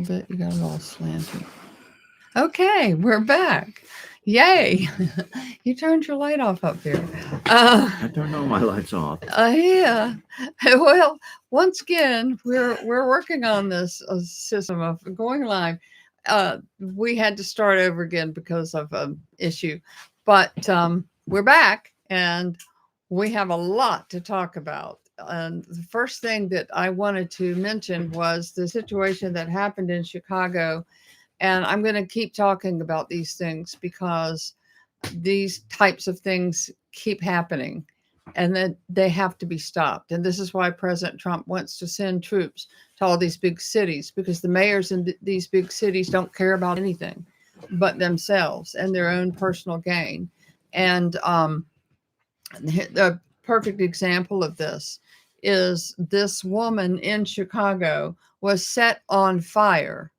bit. You got it all slanted. Okay, we're back. Yay! You turned your light off up here. I don't know my lights off. Yeah. Well, once again, we're working on this system of going live. We had to start over again because of an issue, but we're back and we have a lot to talk about. And the first thing that I wanted to mention was the situation that happened in Chicago. And I'm going to keep talking about these things because these types of things keep happening and then they have to be stopped. And this is why President Trump wants to send troops to all these big cities, because the mayors in these big cities don't care about anything but themselves and their own personal gain. And the perfect example of this is this woman in Chicago was set on fire.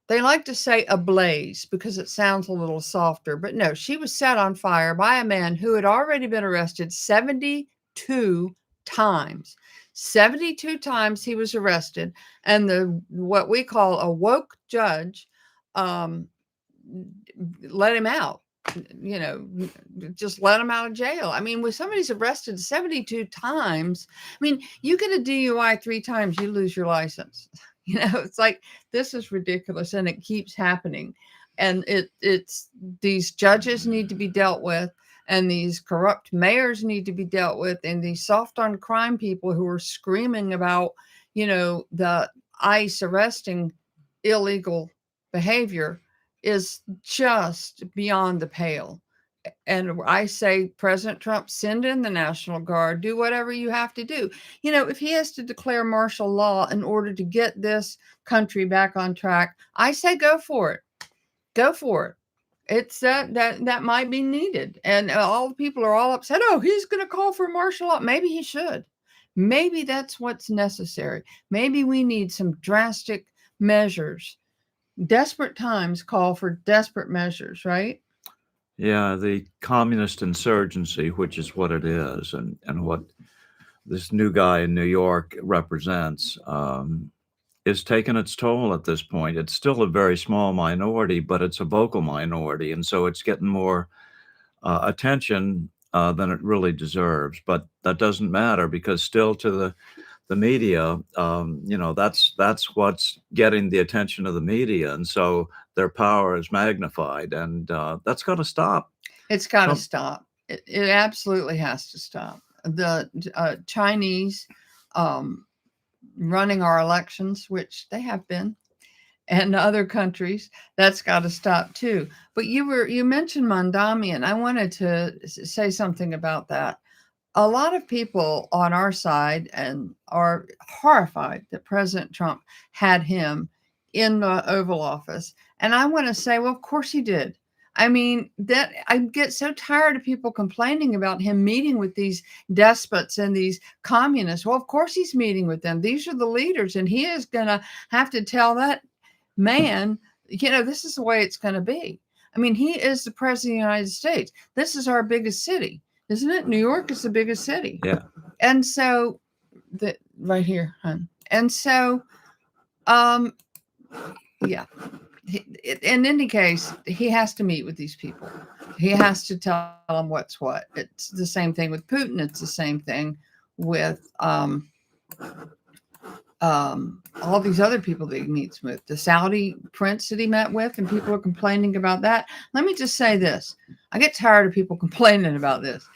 They like to say ablaze because it sounds a little softer, but no, she was set on fire by a man who had already been arrested 72 times. 72 times he was arrested, and the what we call a woke judge um, let him out. You know, just let him out of jail. I mean, when somebody's arrested 72 times, I mean, you get a DUI 3 times, you lose your license. You know, it's like this is ridiculous, and it keeps happening. And it's these judges need to be dealt with, and these corrupt mayors need to be dealt with, and these soft on crime people who are screaming about, you know, the ICE arresting illegal behavior is just beyond the pale. And I say, President Trump, send in the National Guard, do whatever you have to do. You know, if he has to declare martial law in order to get this country back on track, I say go for it. Go for it. It's that might be needed. And all the people are all upset. Oh, he's going to call for martial law. Maybe he should. Maybe that's what's necessary. Maybe we need some drastic measures. Desperate times call for desperate measures, right? Yeah, the communist insurgency, which is what it is, and what this new guy in New York represents, is taking its toll at this point. It's still a very small minority, but it's a vocal minority, and so it's getting more attention than it really deserves. But that doesn't matter because still to the media, you know, that's what's getting the attention of the media, and so their power is magnified, and that's got to stop. It's got to Trump, stop. It absolutely has to stop. The Chinese um, running our elections, which they have been, and other countries, that's got to stop too. But you mentioned Mondami, and I wanted to say something about that. A lot of people on our side and are horrified that President Trump had him in the Oval Office. And I want to say, well, of course he did. I mean, that I get so tired of people complaining about him meeting with these despots and these communists. Well, of course he's meeting with them. These are the leaders, and he is going to have to tell that man, you know, this is the way it's going to be. I mean, he is the president of the United States. This is our biggest city, isn't it? New York is the biggest city. yeah, And so the right here, hon. And so um yeah. In any case, he has to meet with these people. He has to tell them what's what. It's the same thing with Putin. It's the same thing with all these other people that he meets with, the Saudi prince that he met with, and people are complaining about that. Let me just say this. I get tired of people complaining about this.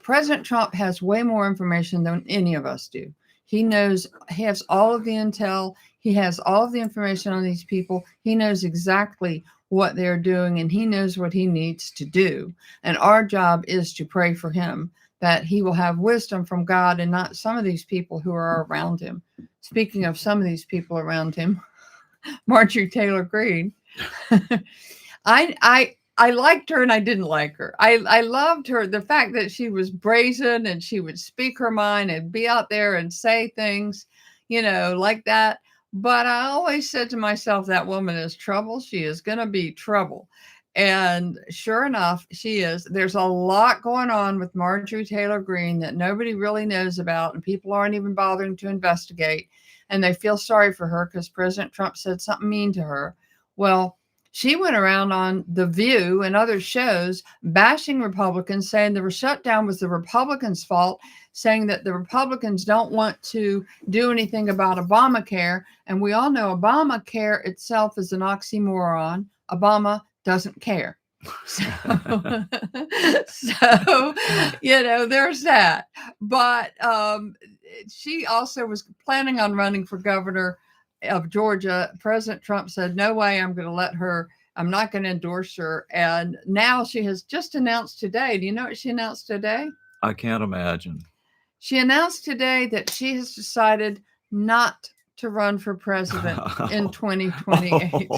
President Trump has way more information than any of us do. He knows, he has all of the intel. He has all of the information on these people. He knows exactly what they're doing, and he knows what he needs to do. And our job is to pray for him that he will have wisdom from God and not some of these people who are around him. Speaking of some of these people around him, Marjorie Taylor Greene. I liked her and I didn't like her. I loved her. The fact that she was brazen and she would speak her mind and be out there and say things, you know, like that. But I always said to myself, that woman is trouble. She is going to be trouble. And sure enough, she is. There's a lot going on with Marjorie Taylor Greene that nobody really knows about, and people aren't even bothering to investigate. and they feel sorry for her because President Trump said something mean to her. Well, she went around on The View and other shows bashing Republicans, saying the shutdown was the Republicans' fault, saying that the Republicans don't want to do anything about Obamacare. And we all know Obamacare itself is an oxymoron. Obama doesn't care. So, so there's that. But she also was planning on running for governor of Georgia. President Trump said, no way, I'm going to let her. I'm not going to endorse her. And now she has just announced today. Do you know what she announced today? I can't imagine. She announced today that she has decided not to run for president in 2028.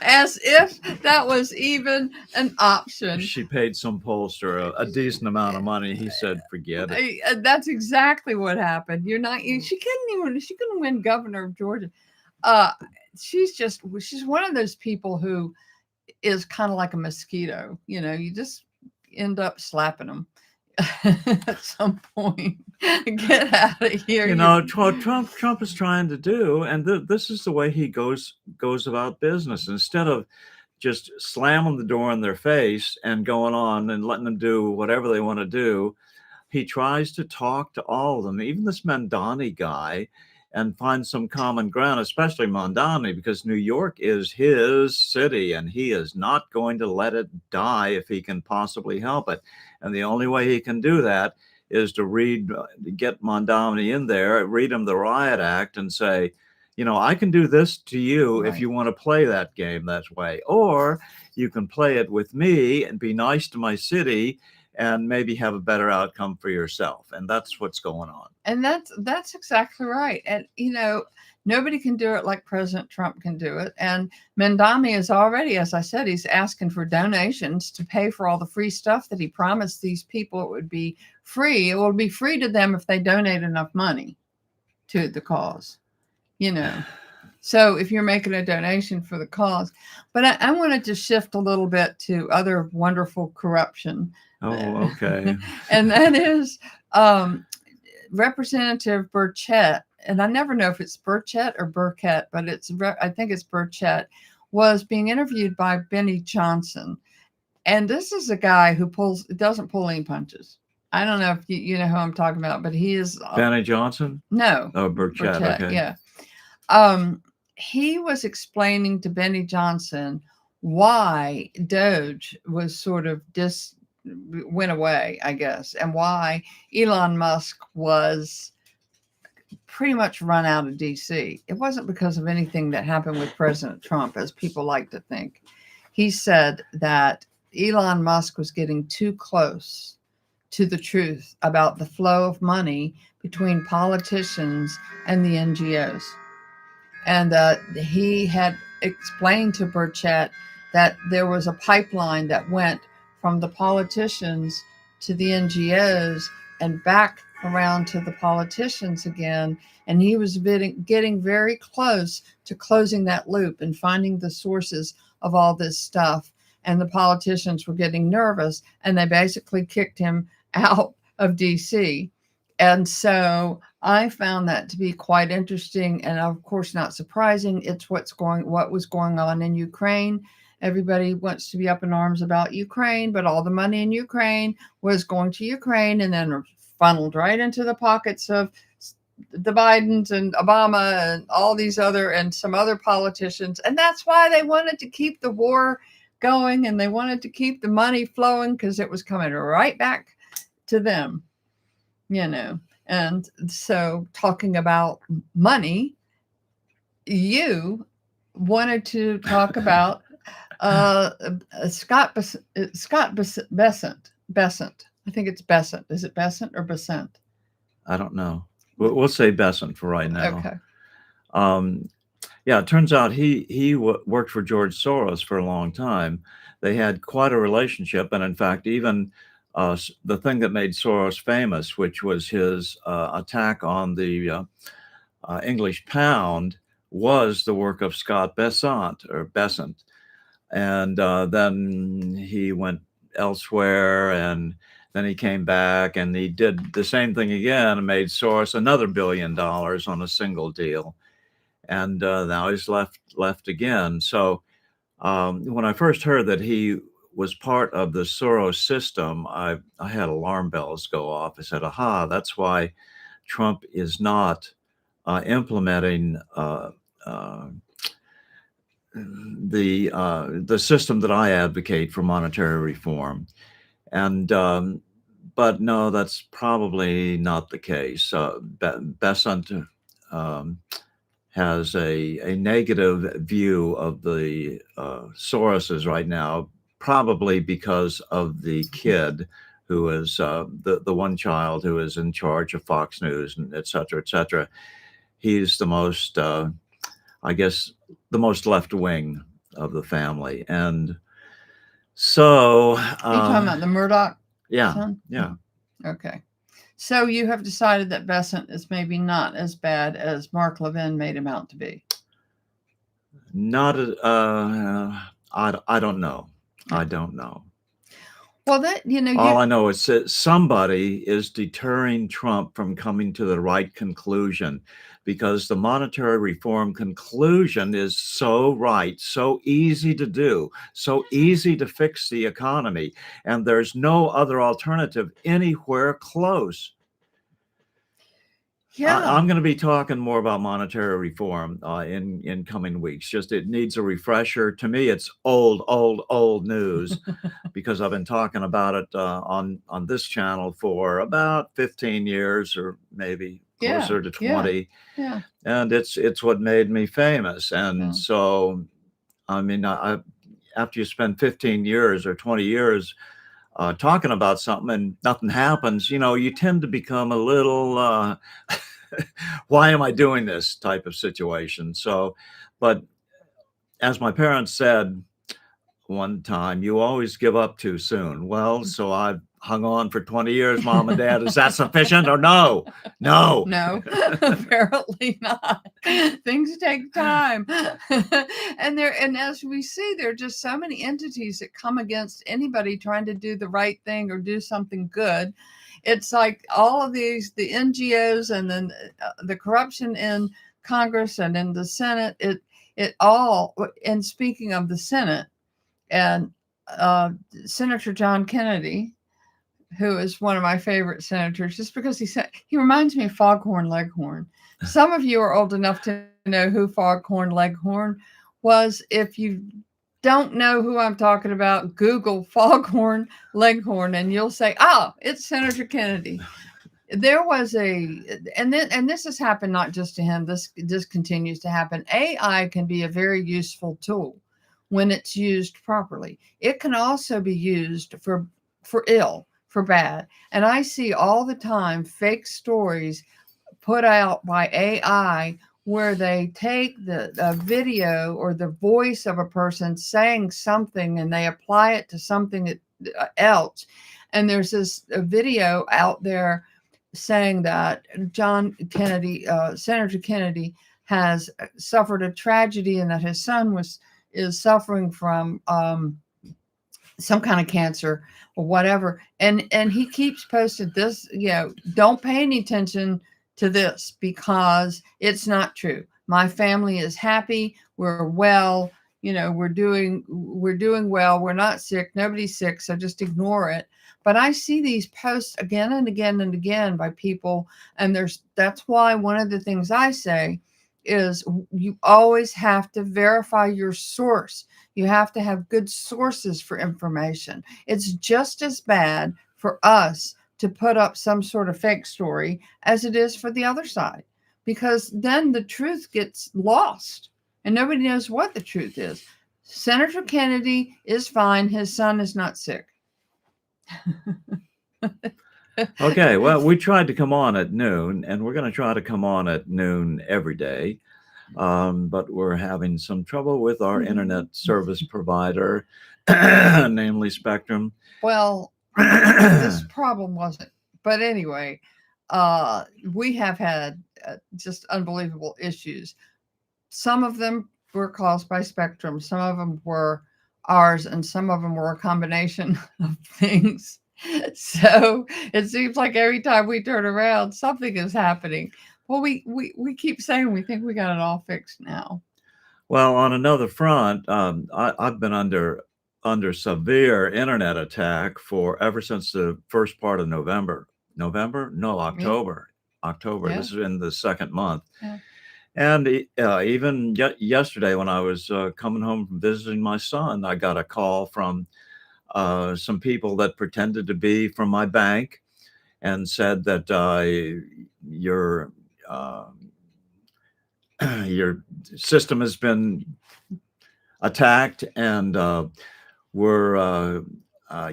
As if that was even an option. She paid some pollster a decent amount of money. He said, forget it. That's exactly what happened. She couldn't win governor of Georgia. She's one of those people who is kind of like a mosquito. You just end up slapping them at some point. Get out of here. Trump is trying to do, and this is the way he goes about business. Instead of just slamming the door in their face and going on and letting them do whatever they want to do, he tries to talk to all of them, even this Mandani guy, and find some common ground, especially Mandani, because New York is his city and he is not going to let it die if he can possibly help it. And the only way he can do that is to get Mandani in there, read him the riot act and say, I can do this to you if you want to play that game that way, or you can play it with me and be nice to my city and maybe have a better outcome for yourself. And that's what's going on. And that's exactly right. And, nobody can do it like President Trump can do it. And Mandami is already, as I said, he's asking for donations to pay for all the free stuff that he promised these people it would be free. It will be free to them if they donate enough money to the cause, So if you're making a donation for the cause. But I wanted to shift a little bit to other wonderful corruption. Oh, okay. And that is Representative Burchett, and I never know if it's Burchett or Burkett, but I think it's Burchett, was being interviewed by Benny Johnson. And this is a guy who doesn't pull any punches. I don't know if you know who I'm talking about, but he is Benny Johnson? No. Oh, Burchett. Okay. Yeah. He was explaining to Benny Johnson why Doge was sort of went away, I guess, and why Elon Musk was pretty much run out of DC. It wasn't because of anything that happened with President Trump, as people like to think. He said that Elon Musk was getting too close to the truth about the flow of money between politicians and the NGOs. And he had explained to Burchett that there was a pipeline that went from the politicians to the NGOs and back around to the politicians again. And he was getting very close to closing that loop and finding the sources of all this stuff. And the politicians were getting nervous, and they basically kicked him out of DC. And so I found that to be quite interesting, and of course not surprising. It's what was going on in Ukraine. Everybody wants to be up in arms about Ukraine, but all the money in Ukraine was going to Ukraine and then funneled right into the pockets of the Bidens and Obama and all these and some other politicians. And that's why they wanted to keep the war going, and they wanted to keep the money flowing because it was coming right back to them, And so, talking about money, you wanted to talk about Scott Bessent. I think it's Bessent. Is it Bessent or Bessent? I don't know. We'll say Bessent for right now. Okay. Yeah, it turns out he worked for George Soros for a long time. They had quite a relationship, and in fact, even the thing that made Soros famous, which was his attack on the English pound, was the work of Scott Bessent. And then he went elsewhere, and Then he came back and he did the same thing again and made Soros another $1 billion on a single deal. And now he's left again. So when I first heard that he was part of the Soros system, I had alarm bells go off. I said, aha, that's why Trump is not implementing the system that I advocate for monetary reform. And but no, that's probably not the case. Besant has a negative view of the Soroses right now, probably because of the kid who is the one child who is in charge of Fox News and et cetera, et cetera. He's the most, I guess, the most left wing of the family. And so, You talking about the Murdoch yeah, son? yeah. Okay. So you have decided that Besant is maybe not as bad as Mark Levin made him out to be. Not, I don't know. I don't know. Well, that, All I know is that somebody is deterring Trump from coming to the right conclusion, because the monetary reform conclusion is so right, so easy to do, so easy to fix the economy, and there's no other alternative anywhere close. yeah. I'm going to be talking more about monetary reform in coming weeks. Just it needs a refresher. To me, it's old news because I've been talking about it on this channel for about 15 years, or maybe closer to 20. Yeah. And it's what made me famous. And Yeah. so, I mean, after you spend 15 years or 20 years talking about something and nothing happens, you tend to become a little why am I doing this type of situation. So, but as my parents said one time, you always give up too soon. Well, so I've hung on for 20 years, Mom and Dad. Is that sufficient or no? No. No, apparently not. Things take time. and as we see, there are just so many entities that come against anybody trying to do the right thing or do something good. It's like all of the NGOs, and then the corruption in Congress and in the Senate, it all, and speaking of the Senate, and Senator John Kennedy, who is one of my favorite senators, just because he reminds me of Foghorn Leghorn. Some of you are old enough to know who Foghorn Leghorn was. If you don't know who I'm talking about, Google Foghorn Leghorn and you'll say, oh, it's Senator Kennedy. There was and this has happened not just to him, this continues to happen. AI can be a very useful tool when it's used properly. It can also be used for ill, for bad. And I see all the time fake stories put out by AI where they take the video or the voice of a person saying something and they apply it to something else. And there's this video out there saying that John Kennedy, Senator Kennedy, has suffered a tragedy and that his son is suffering from some kind of cancer or whatever. And he keeps posting this, don't pay any attention to this because it's not true. My family is happy. We're well. We're doing well. We're not sick. Nobody's sick. So just ignore it. But I see these posts again and again and again by people. And that's why one of the things I say is you always have to verify your source. You have to have good sources for information. It's just as bad for us to put up some sort of fake story as it is for the other side, because then the truth gets lost and nobody knows what the truth is. Senator Kennedy is fine. His son is not sick. Okay, well, we tried to come on at noon, and we're going to try to come on at noon every day. But we're having some trouble with our internet service provider, namely Spectrum. Well, this problem wasn't. But anyway, we have had just unbelievable issues. Some of them were caused by Spectrum. Some of them were ours, and some of them were a combination of things. So it seems like every time we turn around, something is happening. Well, we keep saying we think we got it all fixed now. Well, on another front, I've been under severe internet attack for ever since the first part of November. November? No, Yeah, October. October. yeah, This is in the second month. yeah. And even yesterday, when I was coming home from visiting my son, I got a call from some people that pretended to be from my bank and said that your uh, your system has been attacked, and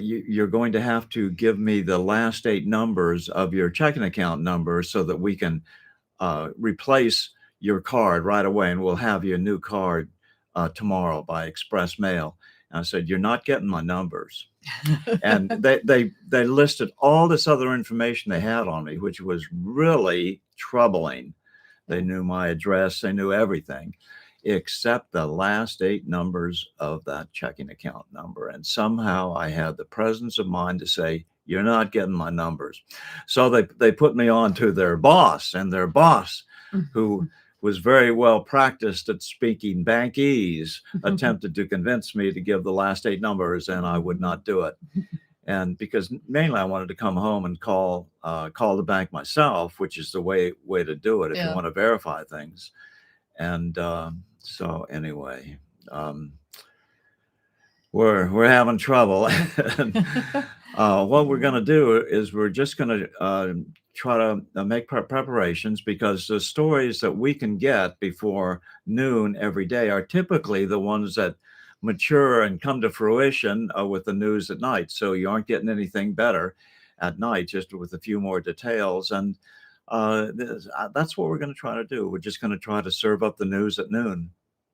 you're going to have to give me the last 8 numbers of your checking account number so that we can replace your card right away, and we'll have you a new card tomorrow by express mail. And I said, you're not getting my numbers. And they listed all this other information they had on me, which was really troubling. They knew my address, they knew everything except the last 8 numbers of that checking account number. And somehow I had the presence of mind to say, you're not getting my numbers. So they put me on to their boss, and their boss, who was very well practiced at speaking bankese, attempted to convince me to give the last 8 numbers, and I would not do it. And because mainly I wanted to come home and call the bank myself, which is the way to do it if you Yeah. want to verify things. And so anyway, we're having trouble. And, what we're going to do is we're just going to try to make preparations, because the stories that we can get before noon every day are typically the ones that mature and come to fruition with the news at night. So you aren't getting anything better at night, just with a few more details. And that's what we're going to try to do. We're just going to try to serve up the news at noon.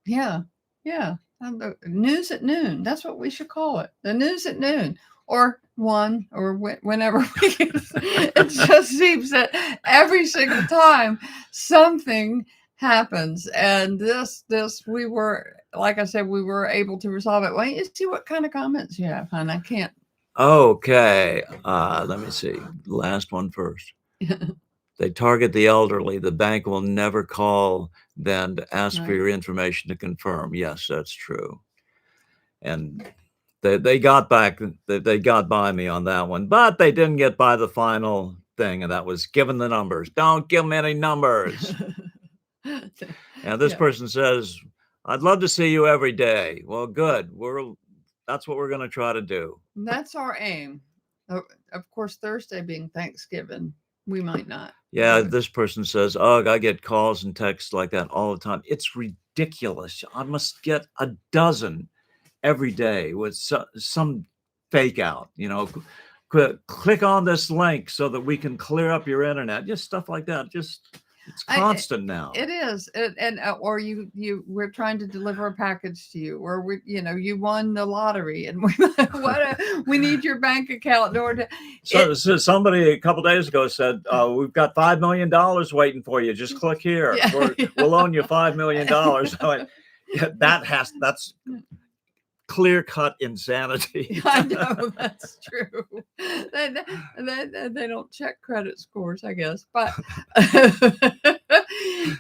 Yeah, yeah. The news at noon. That's what we should call it. The news at noon, or one, or whenever we get. It just seems that every single time something happens, and this we were, like I said, we were able to resolve it. Why don't you see what kind of comments you have, hon? I can't. Okay, let me see. Last one first. They target the elderly. The bank will never call then to ask for Right. your information to confirm. Yes, that's true. And they got back, they got by me on that one, but they didn't get by the final thing, and that was giving the numbers. Don't give them any numbers. And this Yeah. person says, I'd love to see you every day. Well, good. That's what we're going to try to do. That's our aim. Of course, Thursday being Thanksgiving, we might not. Yeah, do it. this person says, "Ugh, I get calls and texts like that all the time. It's ridiculous. I must get a dozen every day with some fake out, click on this link so that we can clear up your internet." Just stuff like that. Just it's constant now. It is, and or we're trying to deliver a package to you, or you won the lottery, and we need your bank account in order to. So somebody a couple days ago said, "We've got $5 million waiting for you. Just click here. Yeah, We'll loan you $5 million." Yeah, that's clear-cut insanity. I know that's true. They don't check credit scores, I guess, but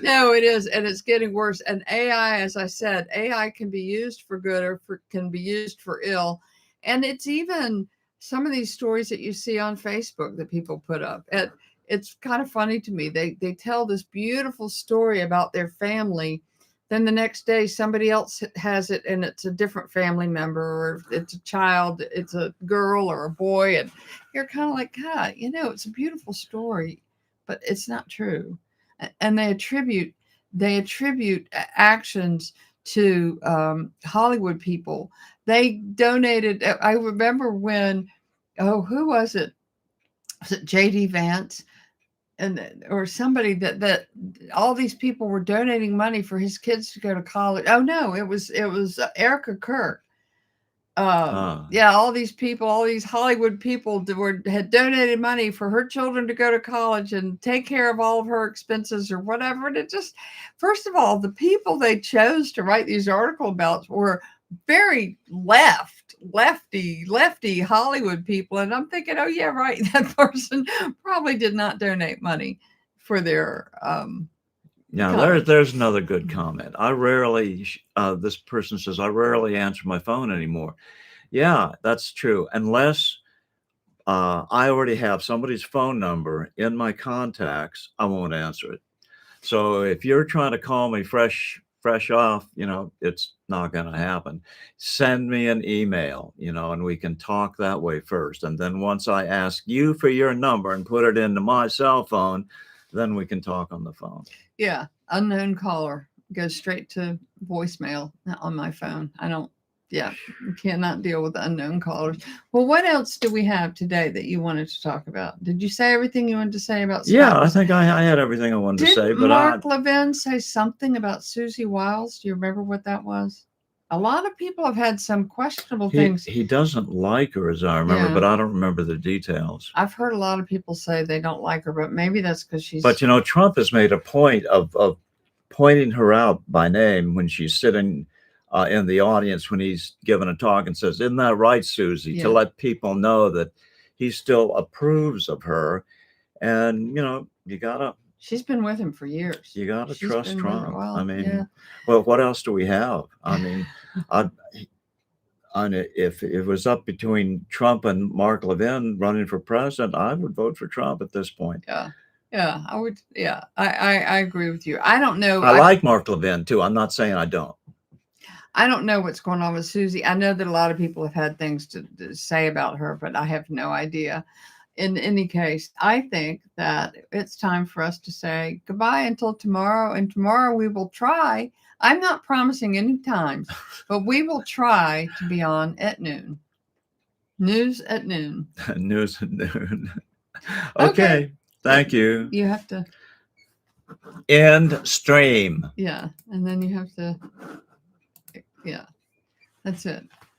no, it is, and it's getting worse. And AI, as I said, AI can be used for good or can be used for ill, and it's even some of these stories that you see on Facebook that people put up. It's kind of funny to me. They tell this beautiful story about their family. Then the next day, somebody else has it, and it's a different family member, or it's a child, it's a girl or a boy, and you're kind of like, God, it's a beautiful story, but it's not true. And they attribute actions to Hollywood people. They donated. I remember when, who was it? Was it J.D. Vance? Or somebody that all these people were donating money for his kids to go to college. Oh no, it was Erica Kirk. Yeah, all these people, all these Hollywood people had donated money for her children to go to college and take care of all of her expenses or whatever. And it just, first of all, the people they chose to write these articles about were very lefty Hollywood people. And I'm thinking, oh yeah, right. That person probably did not donate money for their Yeah, college. there's another good comment. I rarely, this person says, I rarely answer my phone anymore. Yeah, that's true. Unless I already have somebody's phone number in my contacts, I won't answer it. So if you're trying to call me fresh off, it's not going to happen. Send me an email, and we can talk that way first. And then once I ask you for your number and put it into my cell phone, then we can talk on the phone. Yeah, unknown caller goes straight to voicemail on my phone. Cannot deal with unknown callers. Well, what else do we have today that you wanted to talk about? Did you say everything you wanted to say about Scott? Yeah, I think I had everything I wanted to say. Did But Mark Levin say something about Susie Wiles? Do you remember what that was? A lot of people have had some questionable things. He doesn't like her, as I remember, Yeah. but I don't remember the details. I've heard a lot of people say they don't like her, but maybe that's because she's. But Trump has made a point of pointing her out by name when she's sitting in the audience when he's giving a talk and says, "Isn't that right, Susie?" Yeah. To let people know that he still approves of her. And you gotta. She's been with him for years. You gotta trust Trump. Well, I mean, yeah. well, what else do we have? I mean, if it was up between Trump and Mark Levin running for president, I would vote for Trump at this point. Yeah, I would. Yeah, I agree with you. I don't know. I like Mark Levin too. I'm not saying I don't. I don't know what's going on with Susie. I know that a lot of people have had things to say about her, but I have no idea. In any case, I think that it's time for us to say goodbye until tomorrow. And tomorrow we will try. I'm not promising any times, but we will try to be on at noon. News at noon. News at noon. Okay. Thank you. You have to end stream. Yeah. And then you have to, yeah, that's it.